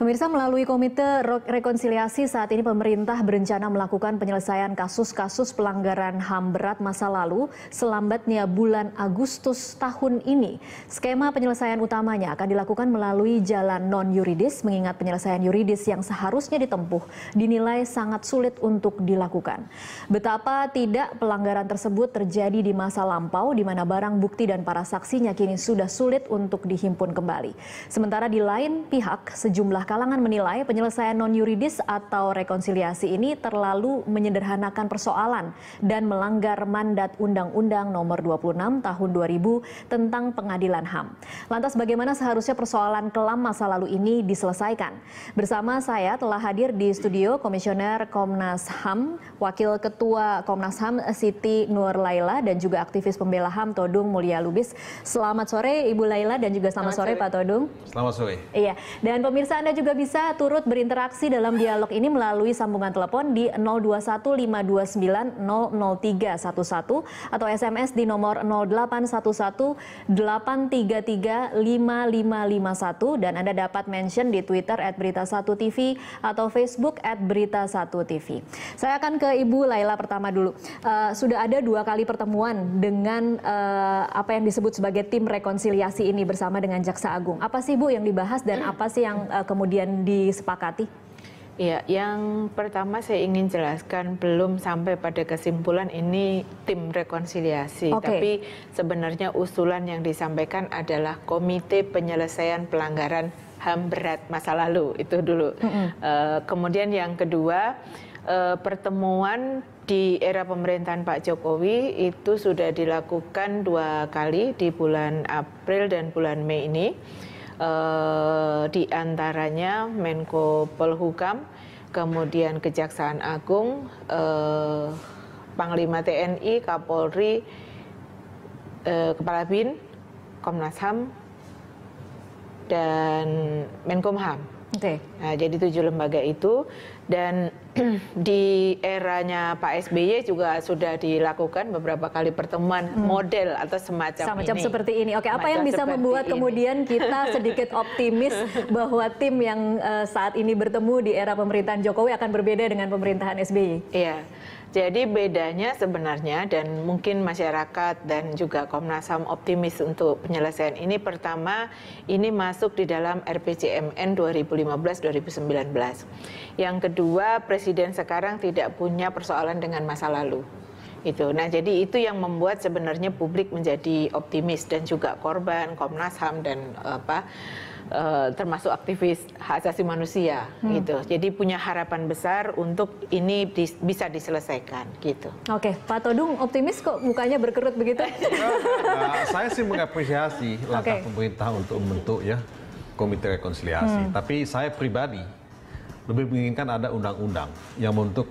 Pemirsa, melalui Komite Rekonsiliasi saat ini pemerintah berencana melakukan penyelesaian kasus-kasus pelanggaran HAM berat masa lalu selambatnya bulan Agustus tahun ini. Skema penyelesaian utamanya akan dilakukan melalui jalan non-yuridis, mengingat penyelesaian yuridis yang seharusnya ditempuh dinilai sangat sulit untuk dilakukan. Betapa tidak pelanggaran tersebut terjadi di masa lampau, di mana barang bukti dan para saksinya kini sudah sulit untuk dihimpun kembali. Sementara di lain pihak, sejumlah kalangan menilai penyelesaian non-yuridis atau rekonsiliasi ini terlalu menyederhanakan persoalan dan melanggar mandat Undang-Undang Nomor 26 Tahun 2000 tentang Pengadilan HAM. Lantas bagaimana seharusnya persoalan kelam masa lalu ini diselesaikan? Bersama saya telah hadir di studio Komisioner Komnas HAM, Wakil Ketua Komnas HAM Siti Nur Laila, dan juga aktivis pembela HAM Todung Mulya Lubis. Selamat sore Ibu Laila dan juga selamat sore Pak Todung. Selamat sore. Iya, dan pemirsa Anda juga bisa turut berinteraksi dalam dialog ini melalui sambungan telepon di 021529000311 atau SMS di nomor 081183355551, dan Anda dapat mention di Twitter @berita1tv atau Facebook @berita1tv. Saya akan ke Ibu Laila pertama dulu. Sudah ada 2 kali pertemuan dengan apa yang disebut sebagai tim rekonsiliasi ini bersama dengan Jaksa Agung. Apa sih Bu yang dibahas dan apa sih yang kemudian disepakati? Ya, yang pertama saya ingin jelaskan, belum sampai pada kesimpulan ini tim rekonsiliasi, tapi sebenarnya usulan yang disampaikan adalah Komite Penyelesaian Pelanggaran HAM Berat Masa Lalu, itu dulu. Kemudian yang kedua, pertemuan di era pemerintahan Pak Jokowi itu sudah dilakukan 2 kali di bulan April dan bulan Mei ini. Di antaranya Menko Polhukam, kemudian Kejaksaan Agung, Panglima TNI, Kapolri, Kepala BIN, Komnas HAM, dan Menkumham. Nah, jadi 7 lembaga itu, dan di eranya Pak SBY juga sudah dilakukan beberapa kali pertemuan model atau semacam ini. Seperti ini. Apa yang bisa membuat kemudian kita sedikit optimis bahwa tim yang saat ini bertemu di era pemerintahan Jokowi akan berbeda dengan pemerintahan SBY? Iya. Jadi bedanya sebenarnya, dan mungkin masyarakat dan juga Komnas HAM optimis untuk penyelesaian ini, pertama ini masuk di dalam RPJMN 2015-2019. Yang kedua, Presiden sekarang tidak punya persoalan dengan masa lalu. Nah, jadi itu yang membuat sebenarnya publik menjadi optimis, dan juga korban, Komnas HAM, dan termasuk aktivis hak asasi manusia gitu. Jadi punya harapan besar untuk ini bisa diselesaikan gitu. Oke, Pak Todung optimis kok mukanya berkerut begitu? Saya sih mengapresiasi langkah pemerintah untuk membentuk Komite Rekonsiliasi. Tapi saya pribadi lebih menginginkan ada undang-undang yang membentuk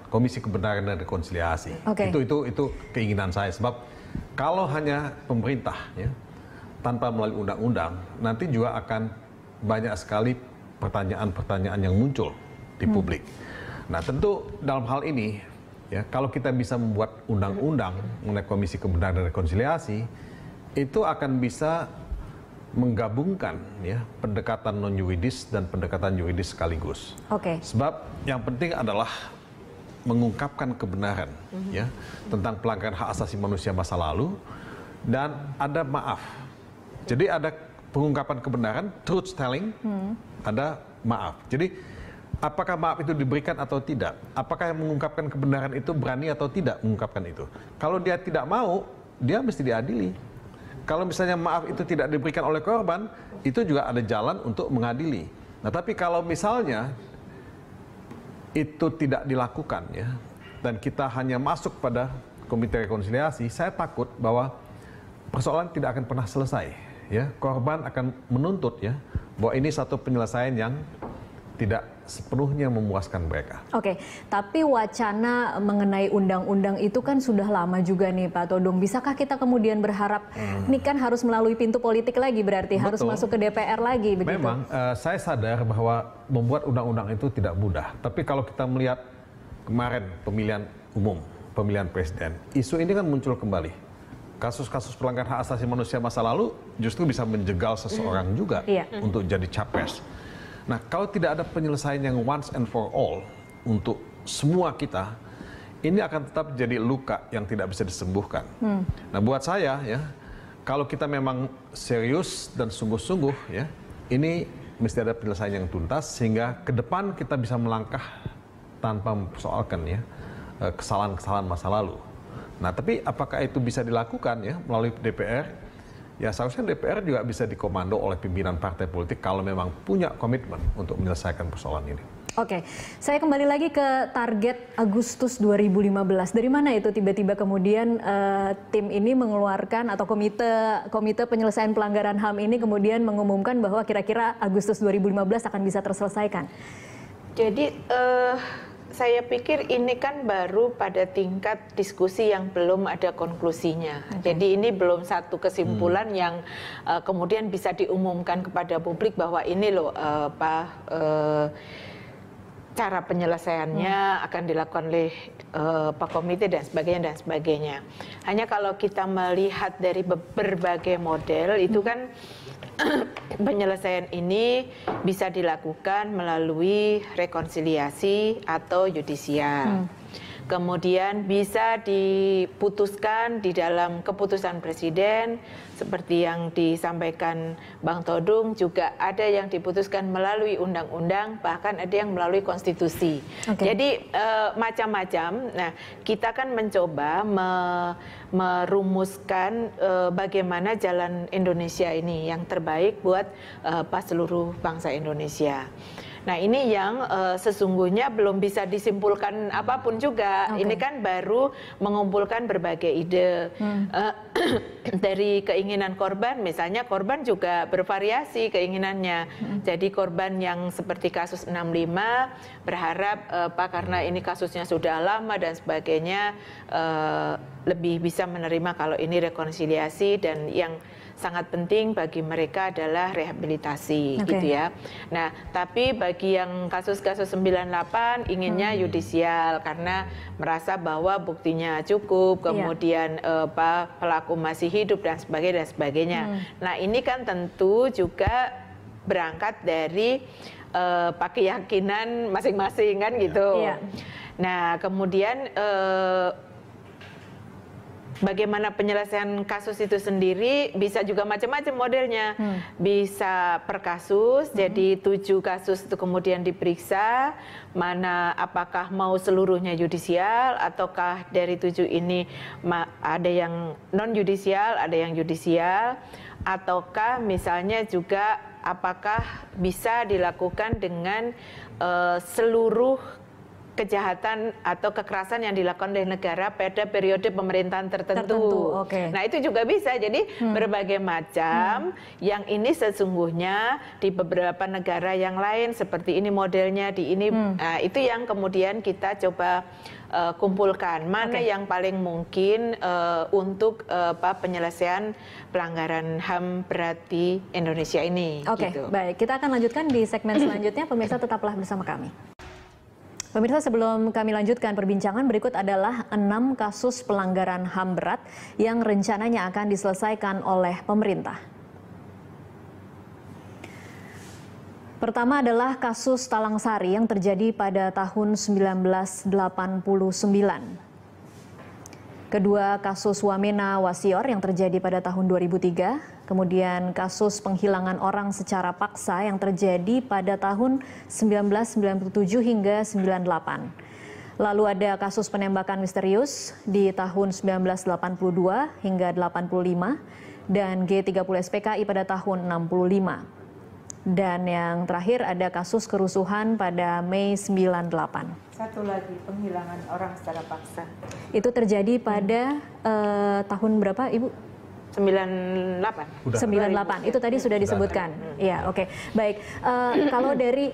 Komisi Kebenaran dan Rekonsiliasi. Itu keinginan saya, sebab kalau hanya pemerintah tanpa melalui undang-undang, nanti juga akan banyak sekali pertanyaan-pertanyaan yang muncul di publik. Nah, tentu dalam hal ini, kalau kita bisa membuat undang-undang mengenai Komisi Kebenaran dan Rekonsiliasi, itu akan bisa menggabungkan pendekatan non-yuridis dan pendekatan yuridis sekaligus. Sebab yang penting adalah mengungkapkan kebenaran tentang pelanggaran hak asasi manusia masa lalu, dan ada maaf. Jadi ada pengungkapan kebenaran, truth telling, ada maaf. Jadi apakah maaf itu diberikan atau tidak? Apakah yang mengungkapkan kebenaran itu berani atau tidak mengungkapkan itu? Kalau dia tidak mau, dia mesti diadili. Kalau misalnya maaf itu tidak diberikan oleh korban, itu juga ada jalan untuk mengadili. Nah, tapi kalau misalnya itu tidak dilakukan dan kita hanya masuk pada Komite Rekonsiliasi, saya takut bahwa persoalan tidak akan pernah selesai. Korban akan menuntut bahwa ini satu penyelesaian yang tidak sepenuhnya memuaskan mereka. Tapi wacana mengenai undang-undang itu kan sudah lama juga nih Pak Todung. Bisakah kita kemudian berharap ini kan harus melalui pintu politik lagi, berarti harus masuk ke DPR lagi begitu? Memang saya sadar bahwa membuat undang-undang itu tidak mudah. Tapi kalau kita melihat kemarin pemilihan umum, pemilihan presiden, isu ini kan muncul kembali. Kasus-kasus pelanggaran hak asasi manusia masa lalu justru bisa menjegal seseorang juga untuk jadi capres. Nah, kalau tidak ada penyelesaian yang once and for all untuk semua kita, ini akan tetap jadi luka yang tidak bisa disembuhkan. Nah, buat saya ya, kalau kita memang serius dan sungguh-sungguh ya, ini mesti ada penyelesaian yang tuntas sehingga ke depan kita bisa melangkah tanpa mempersoalkan ya kesalahan-kesalahan masa lalu. Nah, tapi apakah itu bisa dilakukan ya melalui DPR? Ya seharusnya DPR juga bisa dikomando oleh pimpinan partai politik kalau memang punya komitmen untuk menyelesaikan persoalan ini. Oke, saya kembali lagi ke target Agustus 2015. Dari mana itu tiba-tiba kemudian tim ini mengeluarkan atau komite penyelesaian pelanggaran HAM ini kemudian mengumumkan bahwa kira-kira Agustus 2015 akan bisa terselesaikan? Jadi saya pikir ini kan baru pada tingkat diskusi yang belum ada konklusinya. Jadi ini belum satu kesimpulan yang kemudian bisa diumumkan kepada publik bahwa ini loh cara penyelesaiannya akan dilakukan oleh Pak Komite dan sebagainya. Hanya kalau kita melihat dari berbagai model itu kan penyelesaian ini bisa dilakukan melalui rekonsiliasi atau yudisial. Kemudian bisa diputuskan di dalam keputusan presiden seperti yang disampaikan Bang Todung, juga ada yang diputuskan melalui undang-undang, bahkan ada yang melalui konstitusi. Jadi macam-macam. Nah, kita kan mencoba merumuskan bagaimana jalan Indonesia ini yang terbaik buat seluruh bangsa Indonesia. Nah, ini yang sesungguhnya belum bisa disimpulkan apapun juga. Ini kan baru mengumpulkan berbagai ide. Dari keinginan korban, misalnya korban juga bervariasi keinginannya. Jadi korban yang seperti kasus 65 berharap karena ini kasusnya sudah lama dan sebagainya, lebih bisa menerima kalau ini rekonsiliasi, dan yang sangat penting bagi mereka adalah rehabilitasi gitu ya. Nah, tapi bagi yang kasus-kasus 98 inginnya yudisial karena merasa bahwa buktinya cukup, kemudian pelaku masih hidup dan sebagainya. Nah, ini kan tentu juga berangkat dari keyakinan masing-masing kan gitu. Nah, kemudian bagaimana penyelesaian kasus itu sendiri bisa juga macam-macam modelnya. Bisa per kasus, jadi 7 kasus itu kemudian diperiksa, mana apakah mau seluruhnya yudisial, ataukah dari 7 ini ada yang non-yudisial, ada yang yudisial, ataukah misalnya juga apakah bisa dilakukan dengan seluruh kejahatan atau kekerasan yang dilakukan oleh negara pada periode pemerintahan tertentu. Nah, itu juga bisa. Jadi berbagai macam yang ini sesungguhnya di beberapa negara yang lain seperti ini modelnya, di ini itu yang kemudian kita coba kumpulkan mana yang paling mungkin untuk penyelesaian pelanggaran HAM berat di Indonesia ini. Gitu. Baik, kita akan lanjutkan di segmen selanjutnya. Pemirsa tetaplah bersama kami. Pemirsa, sebelum kami lanjutkan perbincangan, berikut adalah 6 kasus pelanggaran HAM berat yang rencananya akan diselesaikan oleh pemerintah. Pertama adalah kasus Talang Sari yang terjadi pada tahun 1989. Kedua, kasus Wamena Wasior yang terjadi pada tahun 2003. Kemudian kasus penghilangan orang secara paksa yang terjadi pada tahun 1997 hingga 98. Lalu ada kasus penembakan misterius di tahun 1982 hingga 85 dan G30 SPKI pada tahun 65. Dan yang terakhir ada kasus kerusuhan pada Mei 98. Satu lagi, penghilangan orang secara paksa. Itu terjadi pada tahun berapa, Ibu? 98. 98, itu tadi sudah disebutkan. Ya, oke. Baik, kalau dari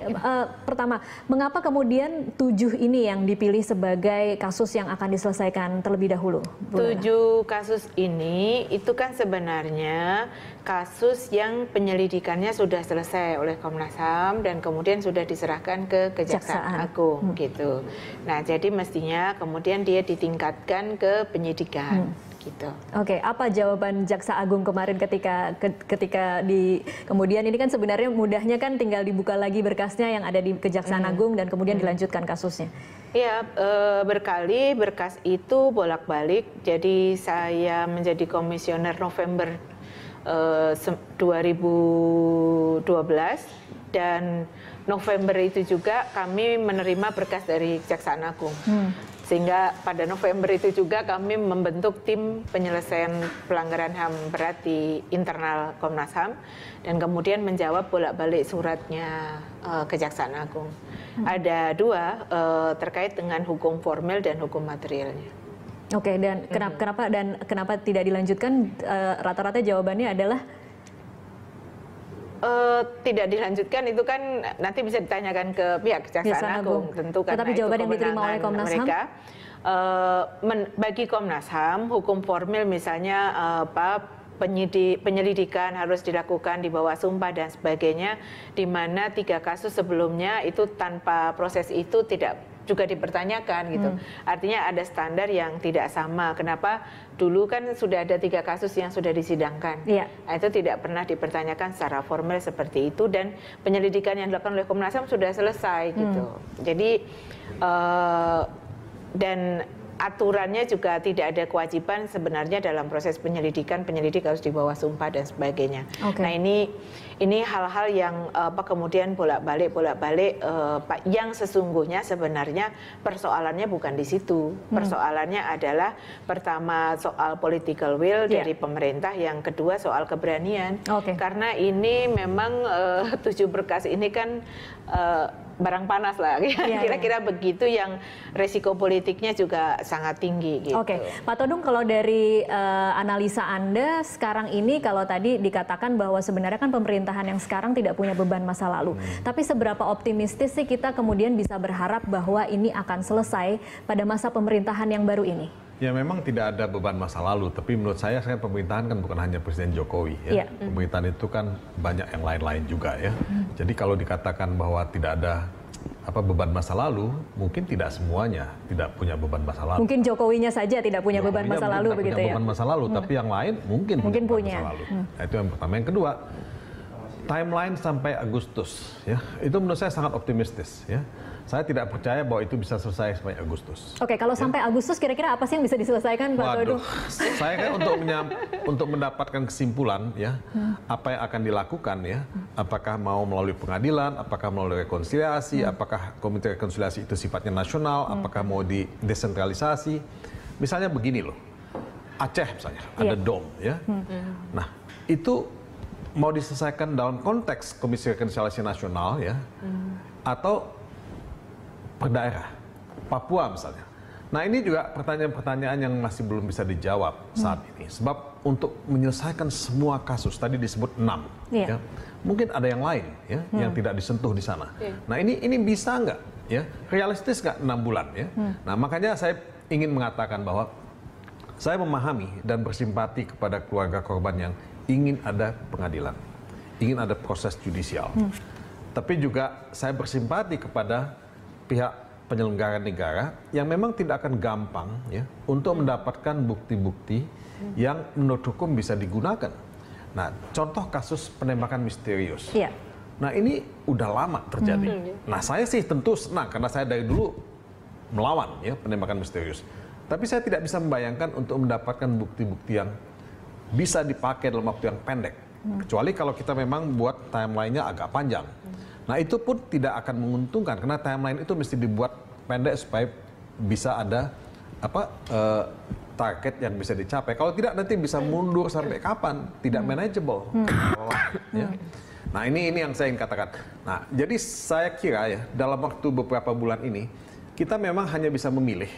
pertama, mengapa kemudian 7 ini yang dipilih sebagai kasus yang akan diselesaikan terlebih dahulu? 7 kasus ini itu kan sebenarnya kasus yang penyelidikannya sudah selesai oleh Komnas HAM dan kemudian sudah diserahkan ke Kejaksaan Agung gitu. Nah, jadi mestinya kemudian dia ditingkatkan ke penyidikan. gitu. Oke, apa jawaban Jaksa Agung kemarin ketika kemudian ini kan sebenarnya mudahnya kan tinggal dibuka lagi berkasnya yang ada di Kejaksaan Agung dan kemudian dilanjutkan kasusnya. Iya, berkali berkas itu bolak-balik. Jadi saya menjadi komisioner November 2012 dan November itu juga kami menerima berkas dari Kejaksaan Agung. Sehingga pada November itu juga kami membentuk tim penyelesaian pelanggaran HAM berat di internal Komnas HAM dan kemudian menjawab bolak-balik suratnya Kejaksaan Agung. Ada dua terkait dengan hukum formil dan hukum materialnya. Oke, dan kenapa tidak dilanjutkan? Rata-rata jawabannya adalah tidak dilanjutkan itu kan nanti bisa ditanyakan ke pihak Kejaksaan Agung tentu kan. Tetapi jawaban yang diterima oleh Komnas HAM bagi Komnas HAM hukum formil misalnya penyelidikan harus dilakukan di bawah sumpah dan sebagainya, di mana 3 kasus sebelumnya itu tanpa proses itu tidak juga dipertanyakan gitu. Artinya ada standar yang tidak sama. Kenapa? Dulu kan sudah ada 3 kasus yang sudah disidangkan. Nah, itu tidak pernah dipertanyakan secara formal seperti itu dan penyelidikan yang dilakukan oleh Komnas HAM sudah selesai gitu. Jadi dan aturannya juga tidak ada kewajiban sebenarnya dalam proses penyelidikan, penyelidik harus di bawah sumpah dan sebagainya. Nah ini hal-hal yang kemudian bolak-balik yang sesungguhnya sebenarnya persoalannya bukan di situ. Persoalannya adalah pertama soal political will dari pemerintah, yang kedua soal keberanian. Karena ini memang 7 berkas ini kan barang panas lah, kira-kira begitu, yang resiko politiknya juga sangat tinggi gitu. Pak Todung, kalau dari analisa Anda sekarang ini, kalau tadi dikatakan bahwa sebenarnya kan pemerintahan yang sekarang tidak punya beban masa lalu, tapi seberapa optimistis sih kita kemudian bisa berharap bahwa ini akan selesai pada masa pemerintahan yang baru ini? Ya memang tidak ada beban masa lalu, tapi menurut saya pemerintahan kan bukan hanya Presiden Jokowi ya. Pemerintahan itu kan banyak yang lain-lain juga ya. Jadi kalau dikatakan bahwa tidak ada beban masa lalu, mungkin tidak semuanya tidak punya beban masa lalu. Mungkin Jokowinya saja tidak punya beban masa lalu begitu ya. Beban masa lalu, tapi yang lain mungkin punya masa lalu. Nah, itu yang pertama. Yang kedua, timeline sampai Agustus ya. Itu menurut saya sangat optimistis ya. Saya tidak percaya bahwa itu bisa selesai sampai Agustus. Kalau sampai Agustus kira-kira apa sih yang bisa diselesaikan, Pak Todung? Saya kan untuk mendapatkan kesimpulan ya, apa yang akan dilakukan ya, apakah mau melalui pengadilan, apakah melalui rekonsiliasi, apakah komite rekonsiliasi itu sifatnya nasional, apakah mau didesentralisasi. Misalnya begini loh, Aceh misalnya, ada DOM ya. Nah, itu mau diselesaikan dalam konteks Komisi Rekonsiliasi Nasional ya, atau per daerah, Papua misalnya. Nah ini juga pertanyaan-pertanyaan yang masih belum bisa dijawab saat ini. Sebab untuk menyelesaikan semua kasus, tadi disebut 6, ya, mungkin ada yang lain ya, yang tidak disentuh di sana. Nah ini bisa nggak? Ya, realistis nggak 6 bulan? Ya? Nah makanya saya ingin mengatakan bahwa saya memahami dan bersimpati kepada keluarga korban yang ingin ada pengadilan, ingin ada proses judisial. Tapi juga saya bersimpati kepada pihak penyelenggara negara yang memang tidak akan gampang ya untuk mendapatkan bukti-bukti yang menurut hukum bisa digunakan. Nah, contoh kasus penembakan misterius. Nah, ini udah lama terjadi. Nah, saya sih tentu senang karena saya dari dulu melawan ya penembakan misterius. Tapi saya tidak bisa membayangkan untuk mendapatkan bukti-bukti yang bisa dipakai dalam waktu yang pendek. Kecuali kalau kita memang buat timeline-nya agak panjang. Nah itu pun tidak akan menguntungkan karena timeline itu mesti dibuat pendek supaya bisa ada target yang bisa dicapai. Kalau tidak nanti bisa mundur sampai kapan, tidak manageable. Ya. Nah ini yang saya ingin katakan. Nah jadi saya kira ya dalam waktu beberapa bulan ini kita memang hanya bisa memilih.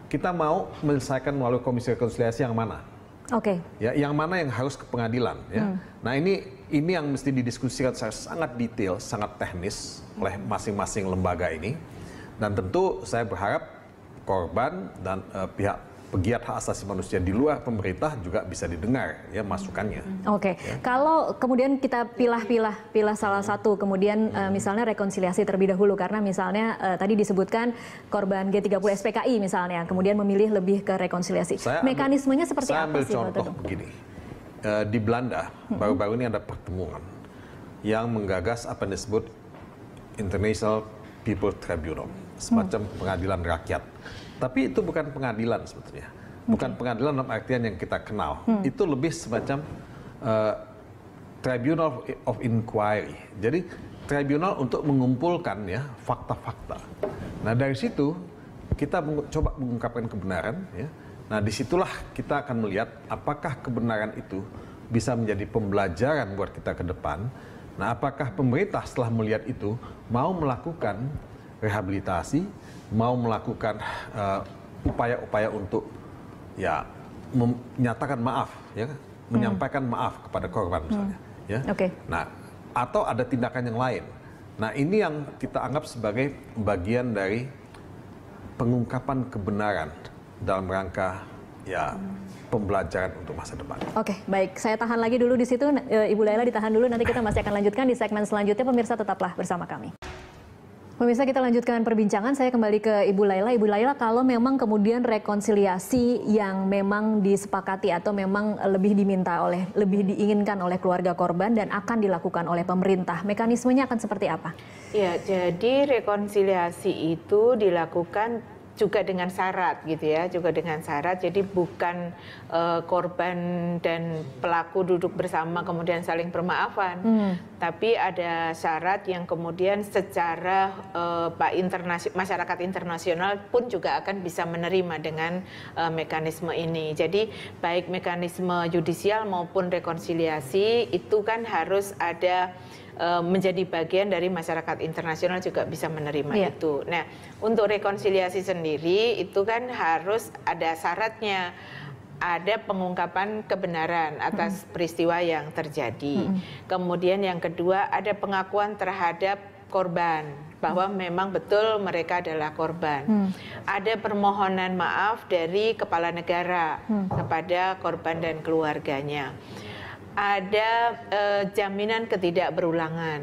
Kita mau menyelesaikan melalui Komisi Rekonsiliasi yang mana? Ya, yang mana yang harus ke pengadilan ya. Nah ini yang mesti didiskusikan secara sangat detail, sangat teknis oleh masing-masing lembaga ini. Dan tentu saya berharap korban dan pihak pegiat hak asasi manusia di luar pemerintah juga bisa didengar ya masukannya. Oke, ya. Kalau kemudian kita pilah salah satu, kemudian misalnya rekonsiliasi terlebih dahulu karena misalnya tadi disebutkan korban G30 SPKI misalnya, kemudian memilih lebih ke rekonsiliasi. Mekanismenya seperti apa sih? Saya ambil contoh begini, di Belanda baru-baru ini ada pertemuan yang menggagas apa yang disebut International People Tribunal, semacam pengadilan rakyat. Tapi itu bukan pengadilan sebetulnya. Bukan pengadilan dalam artian yang kita kenal. Itu lebih semacam tribunal of inquiry. Jadi tribunal untuk mengumpulkan ya fakta-fakta. Nah dari situ kita coba mengungkapkan kebenaran. Ya. Nah disitulah kita akan melihat apakah kebenaran itu bisa menjadi pembelajaran buat kita ke depan. Nah apakah pemerintah setelah melihat itu mau melakukan rehabilitasi, mau melakukan upaya-upaya untuk ya menyatakan maaf, ya, menyampaikan maaf kepada korban misalnya, ya. Nah, atau ada tindakan yang lain. Nah, ini yang kita anggap sebagai bagian dari pengungkapan kebenaran dalam rangka ya pembelajaran untuk masa depan. Oke, baik. Saya tahan lagi dulu di situ, Ibu Laila ditahan dulu. Nanti kita masih akan lanjutkan di segmen selanjutnya. Pemirsa tetaplah bersama kami. Pemirsa, kita lanjutkan perbincangan. Saya kembali ke Ibu Laila. Ibu Laila, kalau memang kemudian rekonsiliasi yang memang disepakati atau memang lebih diinginkan oleh keluarga korban dan akan dilakukan oleh pemerintah, mekanismenya akan seperti apa? Ya, jadi rekonsiliasi itu dilakukan juga dengan syarat gitu ya, juga dengan syarat. Jadi bukan korban dan pelaku duduk bersama kemudian saling bermaafan, tapi ada syarat yang kemudian secara masyarakat internasional pun juga akan bisa menerima dengan mekanisme ini. Jadi baik mekanisme yudisial maupun rekonsiliasi itu kan harus ada menjadi bagian dari masyarakat internasional juga bisa menerima itu. Nah, untuk rekonsiliasi sendiri itu kan harus ada syaratnya, ada pengungkapan kebenaran atas peristiwa yang terjadi. Kemudian yang kedua ada pengakuan terhadap korban bahwa memang betul mereka adalah korban. Ada permohonan maaf dari kepala negara kepada korban dan keluarganya. Ada jaminan ketidakberulangan.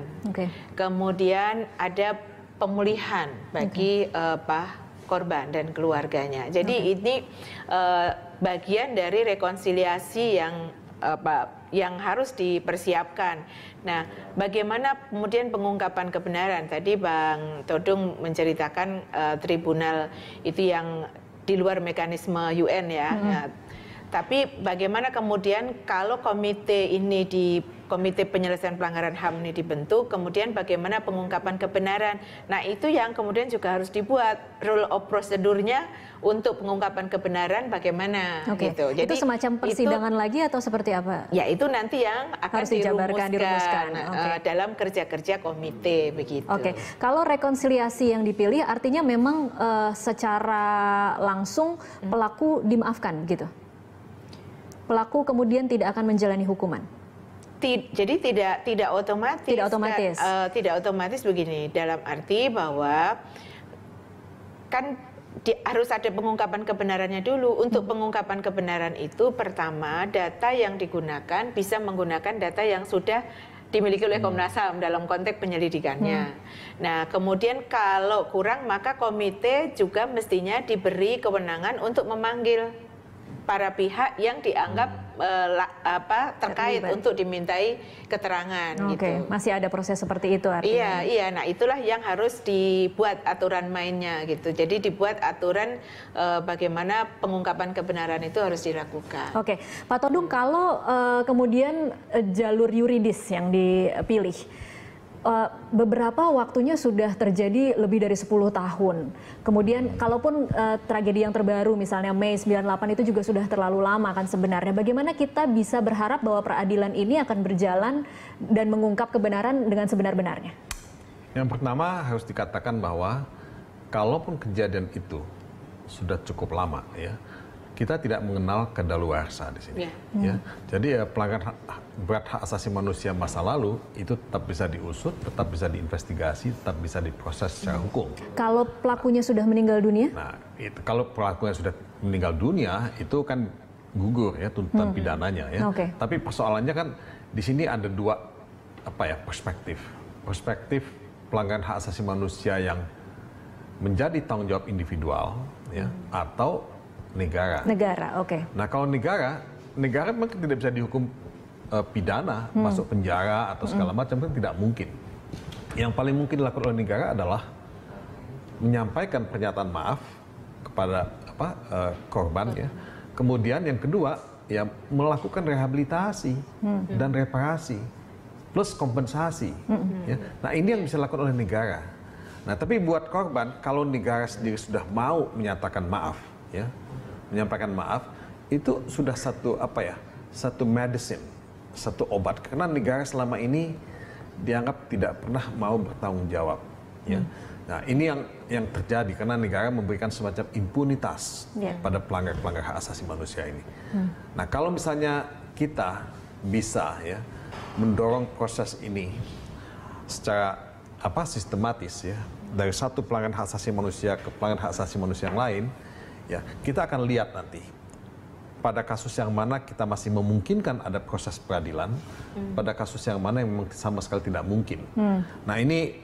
Kemudian ada pemulihan bagi korban dan keluarganya. Jadi ini bagian dari rekonsiliasi yang harus dipersiapkan. Nah, bagaimana kemudian pengungkapan kebenaran? Tadi Bang Todung menceritakan tribunal itu yang di luar mekanisme UN ya. Nah, tapi bagaimana kemudian kalau komite penyelesaian pelanggaran HAM ini dibentuk, kemudian bagaimana pengungkapan kebenaran? Nah itu yang kemudian juga harus dibuat rule of procedure-nya untuk pengungkapan kebenaran bagaimana gitu. Jadi itu semacam persidangan lagi atau seperti apa? Ya itu nanti yang akan harus dirumuskan. Dalam kerja-kerja komite begitu. Kalau rekonsiliasi yang dipilih artinya memang secara langsung pelaku dimaafkan gitu. Pelaku kemudian tidak akan menjalani hukuman. Jadi tidak otomatis. Tidak otomatis begini, dalam arti bahwa kan harus ada pengungkapan kebenarannya dulu. Untuk pengungkapan kebenaran itu pertama data yang digunakan bisa menggunakan data yang sudah dimiliki oleh Komnas HAM dalam konteks penyelidikannya. Nah, kemudian kalau kurang maka komite juga mestinya diberi kewenangan untuk memanggil para pihak yang dianggap terkait untuk dimintai keterangan gitu. Masih ada proses seperti itu artinya. Iya. Nah, itulah yang harus dibuat aturan mainnya gitu. Jadi dibuat aturan bagaimana pengungkapan kebenaran itu harus dilakukan. Pak Todung, kalau kemudian jalur yuridis yang dipilih, beberapa waktunya sudah terjadi lebih dari 10 tahun. Kemudian kalaupun tragedi yang terbaru misalnya Mei 98 itu juga sudah terlalu lama kan sebenarnya. Bagaimana kita bisa berharap bahwa peradilan ini akan berjalan dan mengungkap kebenaran dengan sebenar-benarnya? Yang pertama harus dikatakan bahwa kalaupun kejadian itu sudah cukup lama ya, kita tidak mengenal kadaluarsa di sini. Ya. Jadi pelanggaran berat hak asasi manusia masa lalu itu tetap bisa diusut, tetap bisa diinvestigasi, tetap bisa diproses secara hukum. Kalau pelakunya sudah meninggal dunia? Nah, kalau pelakunya sudah meninggal dunia itu kan gugur ya tuntutan pidananya ya. Tapi persoalannya kan di sini ada dua perspektif. Perspektif pelanggaran hak asasi manusia yang menjadi tanggung jawab individual ya atau negara. Nah, kalau negara mungkin tidak bisa dihukum pidana, masuk penjara atau segala macam, kan tidak mungkin. Yang paling mungkin dilakukan oleh negara adalah menyampaikan pernyataan maaf kepada korban ya. Kemudian yang kedua ya melakukan rehabilitasi dan reparasi plus kompensasi. Ya. Nah, ini yang bisa dilakukan oleh negara. Nah, tapi buat korban kalau negara sendiri sudah mau menyatakan maaf ya, menyampaikan maaf, itu sudah satu medicine, satu obat, karena negara selama ini dianggap tidak pernah mau bertanggung jawab ya. Nah, ini yang terjadi karena negara memberikan semacam impunitas pada pelanggar-pelanggar hak asasi manusia ini. Nah, kalau misalnya kita bisa ya mendorong proses ini secara sistematis ya, dari satu pelanggaran hak asasi manusia ke pelanggaran hak asasi manusia yang lain, ya, kita akan lihat nanti pada kasus yang mana kita masih memungkinkan ada proses peradilan, pada kasus yang mana yang memang sama sekali tidak mungkin. Nah, ini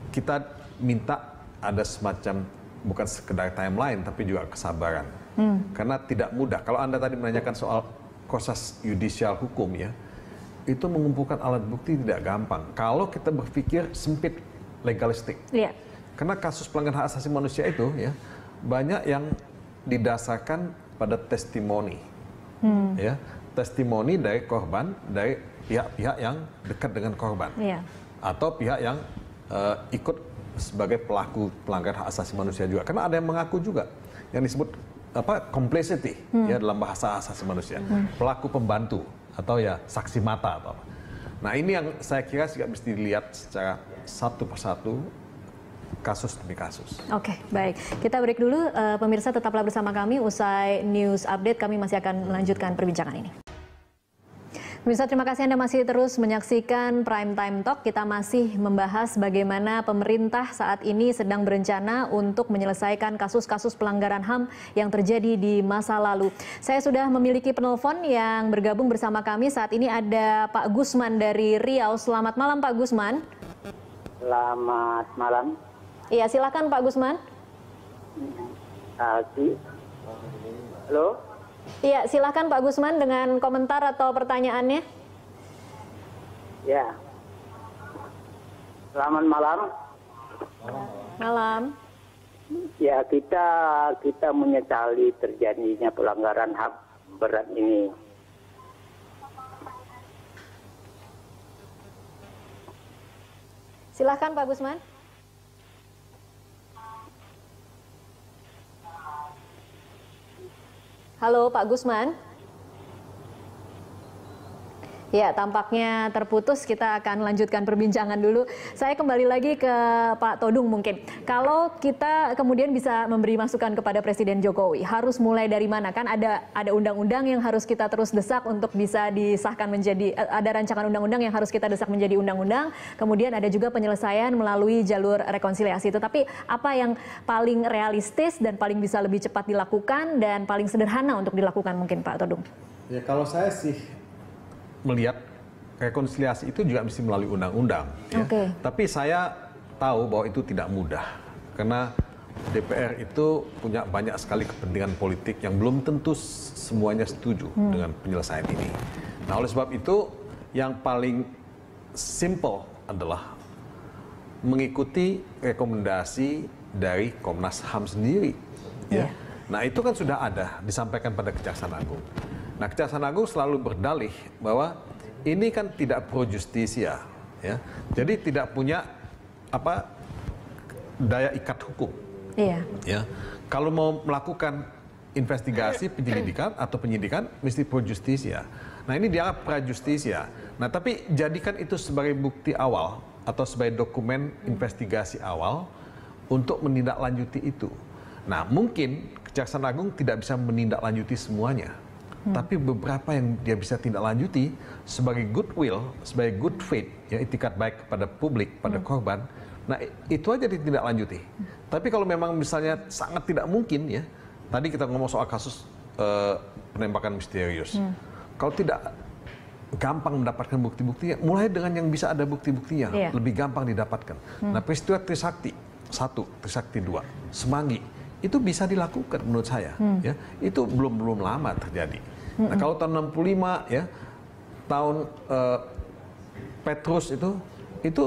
kita minta ada semacam bukan sekedar timeline tapi juga kesabaran. Karena tidak mudah. Kalau Anda tadi menanyakan soal proses yudisial hukum ya, itu mengumpulkan alat bukti tidak gampang. Kalau kita berpikir sempit legalistik. Karena kasus pelanggaran hak asasi manusia itu ya banyak yang didasarkan pada testimoni, ya, testimoni dari korban, dari pihak-pihak yang dekat dengan korban, atau pihak yang ikut sebagai pelaku pelanggaran hak asasi manusia juga. Karena ada yang mengaku juga, yang disebut complicity, ya dalam bahasa asasi manusia, pelaku pembantu atau ya saksi mata atau apa. Nah, ini yang saya kira juga mesti dilihat secara satu persatu, kasus demi kasus. Oke, baik. Kita break dulu. Pemirsa tetaplah bersama kami. Usai news update, kami masih akan melanjutkan perbincangan ini. Pemirsa, terima kasih Anda masih terus menyaksikan Prime Time Talk. Kita masih membahas bagaimana pemerintah saat ini sedang berencana untuk menyelesaikan kasus-kasus pelanggaran HAM yang terjadi di masa lalu. Saya sudah memiliki penelpon yang bergabung bersama kami. Saat ini ada Pak Gusman dari Riau. Selamat malam Pak Gusman. Selamat malam. Iya, silakan Pak Gusman. Halo? Iya, silakan Pak Gusman dengan komentar atau pertanyaannya. Ya. Selamat malam. Malam. Ya, kita menyesali terjadinya pelanggaran HAM berat ini. Silakan Pak Gusman. Halo Pak Gusman. Ya, tampaknya terputus. Kita akan lanjutkan perbincangan dulu. Saya kembali lagi ke Pak Todung mungkin. Kalau kita kemudian bisa memberi masukan kepada Presiden Jokowi, harus mulai dari mana? Kan ada undang-undang yang harus kita terus desak untuk bisa disahkan menjadi, ada rancangan undang-undang yang harus kita desak menjadi undang-undang. Kemudian ada juga penyelesaian melalui jalur rekonsiliasi. Tetapi apa yang paling realistis dan paling bisa lebih cepat dilakukan dan paling sederhana untuk dilakukan mungkin Pak Todung? Ya, kalau saya sih melihat rekonsiliasi itu juga mesti melalui undang-undang. Ya. Tapi saya tahu bahwa itu tidak mudah. Karena DPR itu punya banyak sekali kepentingan politik yang belum tentu semuanya setuju dengan penyelesaian ini. Nah, oleh sebab itu yang paling simple adalah mengikuti rekomendasi dari Komnas HAM sendiri. Ya. Nah, itu kan sudah ada disampaikan pada Kejaksaan Agung. Nah, Kejaksaan Agung selalu berdalih bahwa ini kan tidak pro justisia, ya. Jadi tidak punya daya ikat hukum. Ya. Kalau mau melakukan investigasi, penyelidikan atau penyidikan mesti pro justisia. Nah, ini dianggap pra justisia. Nah, tapi jadikan itu sebagai bukti awal atau sebagai dokumen investigasi awal untuk menindaklanjuti itu. Nah, mungkin Kejaksaan Agung tidak bisa menindaklanjuti semuanya. Tapi beberapa yang dia bisa tindak lanjuti sebagai goodwill, sebagai good faith, ya, itikat baik kepada publik, pada korban. Nah, itu aja ditindaklanjuti. Tapi kalau memang misalnya sangat tidak mungkin, ya, tadi kita ngomong soal kasus penembakan misterius. Kalau tidak gampang mendapatkan bukti-buktinya, mulai dengan yang bisa ada bukti-buktinya, lebih gampang didapatkan. Nah, peristiwa Trisakti 1, Trisakti 2, Semanggi, itu bisa dilakukan menurut saya. Ya, itu belum lama terjadi. Nah, kalau tahun 65, ya, tahun Petrus itu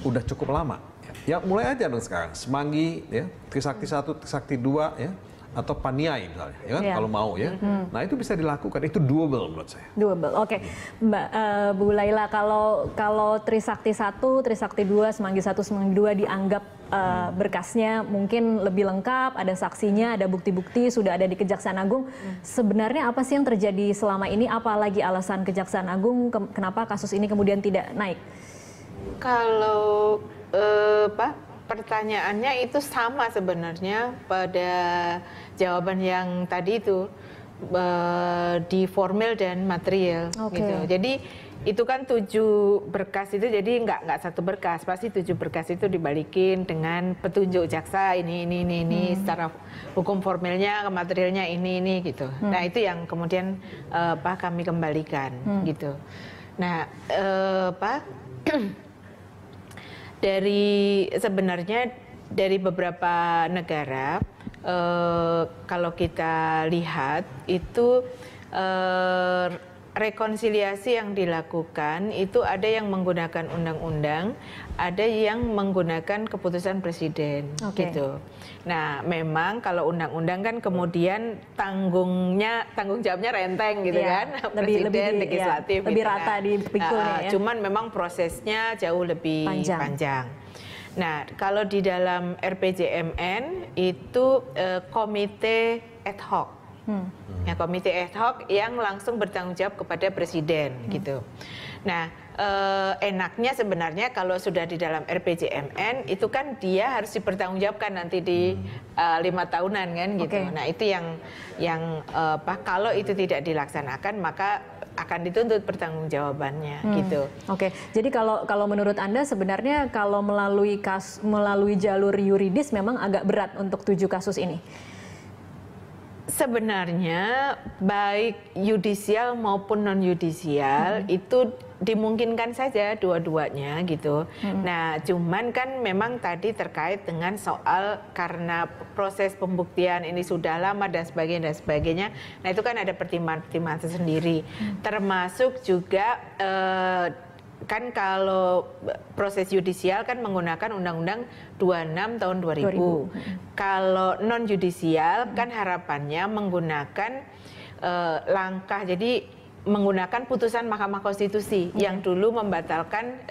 udah cukup lama. Ya, mulai aja dong sekarang. Semanggi, ya, Trisakti 1, Trisakti 2, ya, atau Paniai misalnya, ya kan? Kalau mau, ya. Nah, itu bisa dilakukan. Itu doable menurut saya. Doable, oke. Mbak Bu Laila, kalau Trisakti 1, Trisakti 2, Semanggi 1, Semanggi 2 dianggap berkasnya mungkin lebih lengkap, ada saksinya, ada bukti-bukti, sudah ada di Kejaksaan Agung. Sebenarnya apa sih yang terjadi selama ini? Apalagi alasan Kejaksaan Agung kenapa kasus ini kemudian tidak naik? Kalau pertanyaannya itu sama sebenarnya pada jawaban yang tadi itu, di formil dan material, gitu. Jadi itu kan 7 berkas itu, jadi nggak satu berkas, pasti 7 berkas itu dibalikin dengan petunjuk jaksa ini secara hukum formilnya, materialnya ini gitu. Nah, itu yang kemudian kami kembalikan, gitu. Nah, sebenarnya dari beberapa negara, kalau kita lihat itu rekonsiliasi yang dilakukan itu ada yang menggunakan undang-undang, ada yang menggunakan keputusan presiden, gitu. Nah, memang kalau undang-undang kan kemudian tanggung jawabnya renteng, gitu kan, presiden, legislatif, lebih gitu, rata dipikulnya, ya. Cuman memang prosesnya jauh lebih panjang. Nah, kalau di dalam RPJMN itu komite ad hoc. Ya, komite ad hoc yang langsung bertanggung jawab kepada presiden, gitu. Nah, enaknya sebenarnya kalau sudah di dalam RPJMN itu kan dia harus dipertanggungjawabkan nanti di 5 tahunan kan, gitu. Nah, itu yang kalau itu tidak dilaksanakan maka akan dituntut pertanggungjawabannya, gitu. Jadi kalau menurut Anda sebenarnya kalau melalui jalur yuridis memang agak berat untuk 7 kasus ini. Sebenarnya baik yudisial maupun non yudisial itu dimungkinkan saja dua-duanya, gitu. Nah, cuman kan memang tadi terkait dengan soal karena proses pembuktian ini sudah lama dan sebagainya. Nah, itu kan ada pertimbangan tersendiri. Termasuk juga kan kalau proses yudisial kan menggunakan Undang-Undang 26 tahun 2000. Kalau non yudisial kan harapannya menggunakan langkah, jadi menggunakan putusan Mahkamah Konstitusi yang dulu membatalkan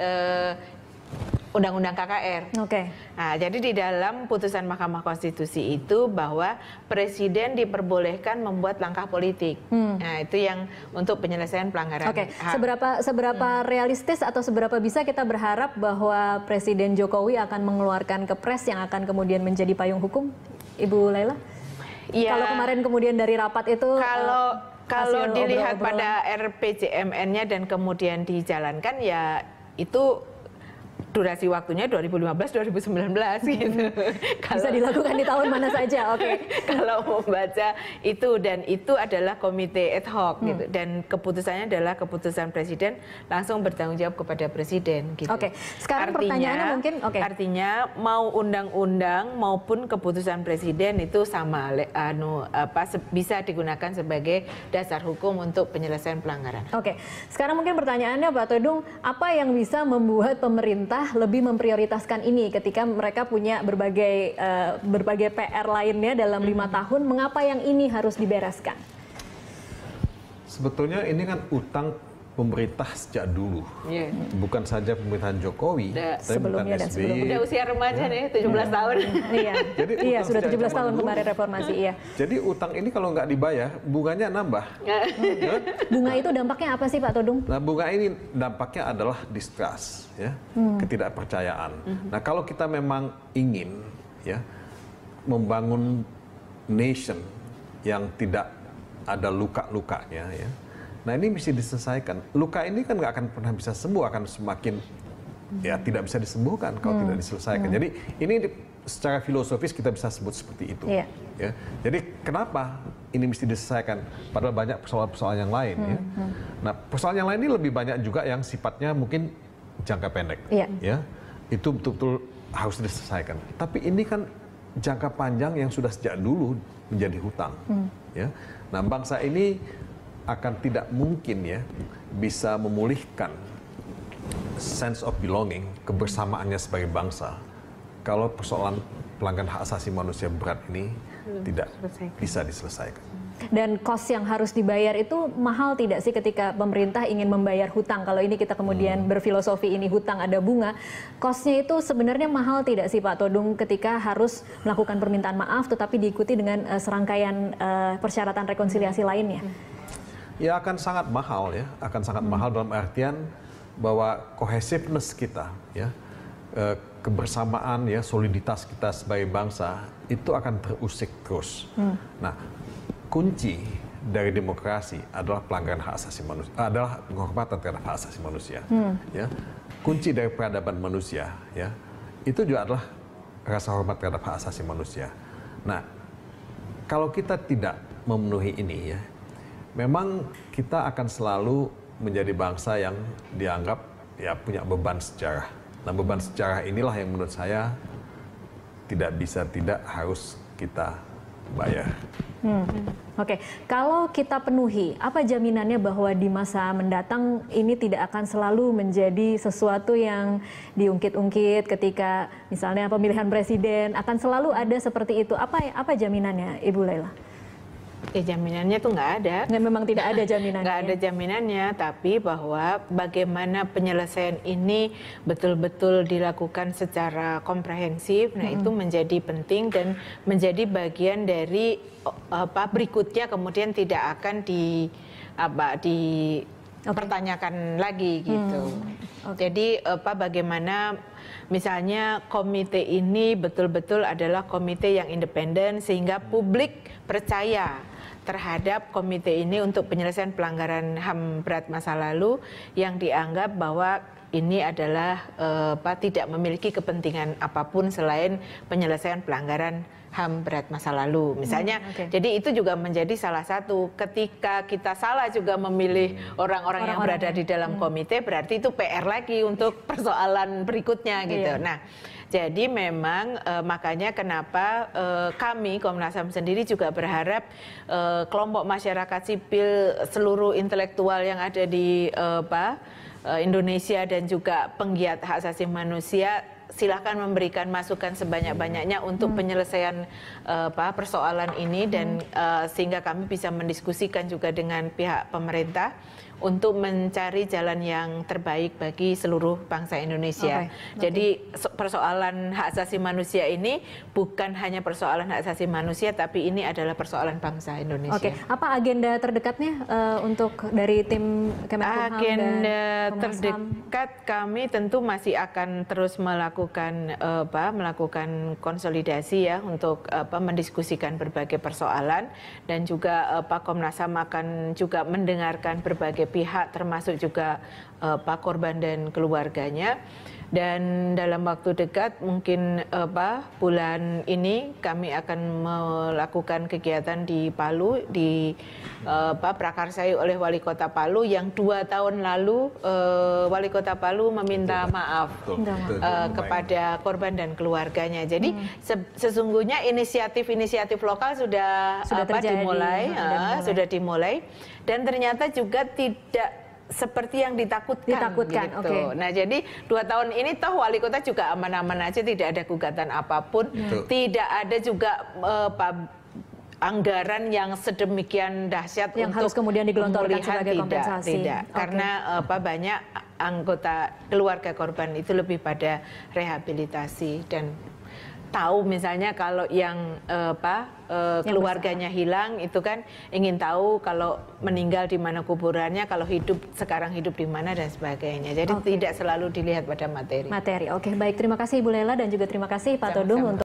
Undang-Undang KKR. Nah, jadi di dalam putusan Mahkamah Konstitusi itu bahwa presiden diperbolehkan membuat langkah politik. Nah, itu yang untuk penyelesaian pelanggaran HAM. Seberapa realistis atau seberapa bisa kita berharap bahwa Presiden Jokowi akan mengeluarkan kepres yang akan kemudian menjadi payung hukum, Ibu Laila? Ya, kalau kemarin kemudian dari rapat itu kalau dilihat pada RPJMN-nya dan kemudian dijalankan, ya itu durasi waktunya 2015-2019 gitu. Bisa dilakukan di tahun mana saja, Kalau membaca itu, dan itu adalah komite ad hoc gitu, dan keputusannya adalah keputusan presiden langsung bertanggung jawab kepada presiden gitu. Sekarang pertanyaannya mungkin artinya mau undang-undang maupun keputusan presiden itu sama bisa digunakan sebagai dasar hukum untuk penyelesaian pelanggaran. Sekarang mungkin pertanyaannya Pak Todung, apa yang bisa membuat pemerintah lebih memprioritaskan ini ketika mereka punya berbagai PR lainnya dalam 5 tahun, mengapa yang ini harus dibereskan? Sebetulnya ini kan utang pemerintah sejak dulu, bukan saja pemerintahan Jokowi, tapi sebelumnya dan sebelumnya. Udah usia remaja nih, 17 tahun. Jadi sudah 17 tahun kemarin reformasi. Jadi utang ini kalau nggak dibayar, bunganya nambah. Bunga itu dampaknya apa sih Pak Todung? Nah, bunga ini dampaknya adalah distrust, ya, ketidakpercayaan. Nah, kalau kita memang ingin, ya, membangun nation yang tidak ada luka-lukanya ya. Nah ini mesti diselesaikan. Luka ini kan nggak akan pernah bisa sembuh, akan semakin ya tidak bisa disembuhkan kalau tidak diselesaikan. Jadi ini secara filosofis kita bisa sebut seperti itu. Ya. Jadi kenapa ini mesti diselesaikan? Padahal banyak persoalan-persoalan yang lain. Ya. Nah persoalan yang lain ini lebih banyak juga yang sifatnya mungkin jangka pendek. Ya. Itu betul-betul harus diselesaikan. Tapi ini kan jangka panjang yang sudah sejak dulu menjadi hutang. Ya. Nah bangsa ini akan tidak mungkin ya bisa memulihkan sense of belonging, kebersamaannya sebagai bangsa, kalau persoalan pelanggaran hak asasi manusia berat ini tidak bisa diselesaikan. Dan cost yang harus dibayar itu mahal tidak sih ketika pemerintah ingin membayar hutang? Kalau ini kita kemudian berfilosofi ini hutang ada bunga, costnya itu sebenarnya mahal tidak sih Pak Todung ketika harus melakukan permintaan maaf tetapi diikuti dengan serangkaian persyaratan rekonsiliasi lainnya? Ya akan sangat mahal ya, akan sangat mahal dalam artian bahwa cohesiveness kita, ya, kebersamaan, ya, soliditas kita sebagai bangsa itu akan terusik terus. Nah, kunci dari demokrasi adalah pelanggaran hak asasi manusia, adalah penghormatan terhadap hak asasi manusia. Ya, kunci dari peradaban manusia, ya, itu juga adalah rasa hormat terhadap hak asasi manusia. Nah, kalau kita tidak memenuhi ini, ya, memang kita akan selalu menjadi bangsa yang dianggap ya punya beban sejarah. Nah, beban sejarah inilah yang menurut saya tidak harus kita bayar. Oke, kalau kita penuhi, apa jaminannya bahwa di masa mendatang ini tidak akan selalu menjadi sesuatu yang diungkit-ungkit ketika misalnya pemilihan presiden akan selalu ada seperti itu? Apa jaminannya, Ibu Laila? Ya jaminannya tuh nggak ada. Memang tidak ada jaminannya. Nggak ada jaminannya, tapi bahwa bagaimana penyelesaian ini betul-betul dilakukan secara komprehensif, nah itu menjadi penting dan menjadi bagian dari berikutnya kemudian tidak akan dipertanyakan lagi gitu. Jadi bagaimana misalnya komite ini betul-betul adalah komite yang independen sehingga publik percaya terhadap komite ini untuk penyelesaian pelanggaran HAM berat masa lalu yang dianggap bahwa ini adalah tidak memiliki kepentingan apapun selain penyelesaian pelanggaran HAM berat masa lalu. Misalnya, jadi itu juga menjadi salah satu ketika kita salah juga memilih orang-orang yang berada di dalam komite, berarti itu PR lagi untuk persoalan berikutnya gitu. Nah, jadi memang makanya kenapa kami Komnas HAM sendiri juga berharap kelompok masyarakat sipil, seluruh intelektual yang ada di Indonesia dan juga penggiat hak asasi manusia silakan memberikan masukan sebanyak-banyaknya untuk penyelesaian persoalan ini dan sehingga kami bisa mendiskusikan juga dengan pihak pemerintah untuk mencari jalan yang terbaik bagi seluruh bangsa Indonesia. Jadi persoalan hak asasi manusia ini bukan hanya persoalan hak asasi manusia, tapi ini adalah persoalan bangsa Indonesia. Apa agenda terdekatnya untuk dari tim Kemenkumham? Agenda terdekat kami tentu masih akan terus melakukan konsolidasi ya untuk mendiskusikan berbagai persoalan dan juga Komnas HAM akan juga mendengarkan berbagai pihak termasuk juga korban dan keluarganya. Dan dalam waktu dekat mungkin bulan ini kami akan melakukan kegiatan di Palu prakarsai oleh Wali Kota Palu yang 2 tahun lalu Wali Kota Palu meminta maaf kepada korban dan keluarganya. Jadi sesungguhnya inisiatif lokal sudah dimulai dan ternyata juga tidak seperti yang ditakutkan gitu. Nah, jadi 2 tahun ini toh wali kota juga aman-aman aja, tidak ada gugatan apapun, tidak ada juga anggaran yang sedemikian dahsyat yang untuk harus kemudian digelontorkan sebagai kompensasi. Tidak. Karena banyak anggota keluarga korban itu lebih pada rehabilitasi dan tahu misalnya kalau yang keluarganya hilang itu kan ingin tahu kalau meninggal di mana kuburannya, kalau sekarang hidup di mana dan sebagainya. Jadi tidak selalu dilihat pada materi. Oke, baik, terima kasih Ibu Laila dan juga terima kasih Pak Todung untuk